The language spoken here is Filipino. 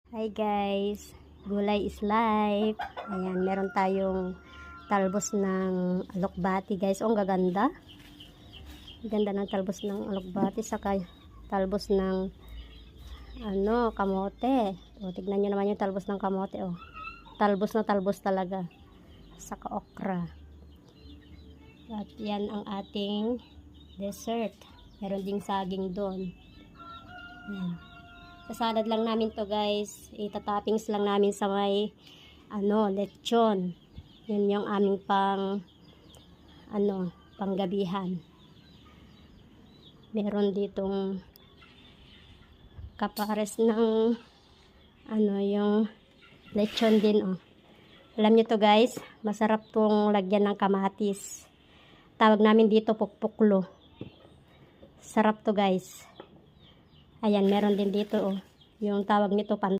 Hi guys, gulay is life. Ayan, meron tayong talbos ng alokbati guys. Oh, ang gaganda. Ganda ng talbos ng alokbati saka talbos ng kamote. O, tignan nyo naman yung talbos ng kamote. Oh. Talbos na talbos talaga. Saka okra. At yan ang ating dessert. Meron ding saging doon. Ayan. Sasalad lang namin to guys. Itatoppings lang namin sa may lechon. Yun yung aming panggabihan. Meron ditong kapares ng yung lechon din oh. Alam nyo to guys, masarap tong lagyan ng kamatis. Tawag namin dito pukpuklo. Sarap to guys. Ayan, meron din dito oh. Yung tawag nito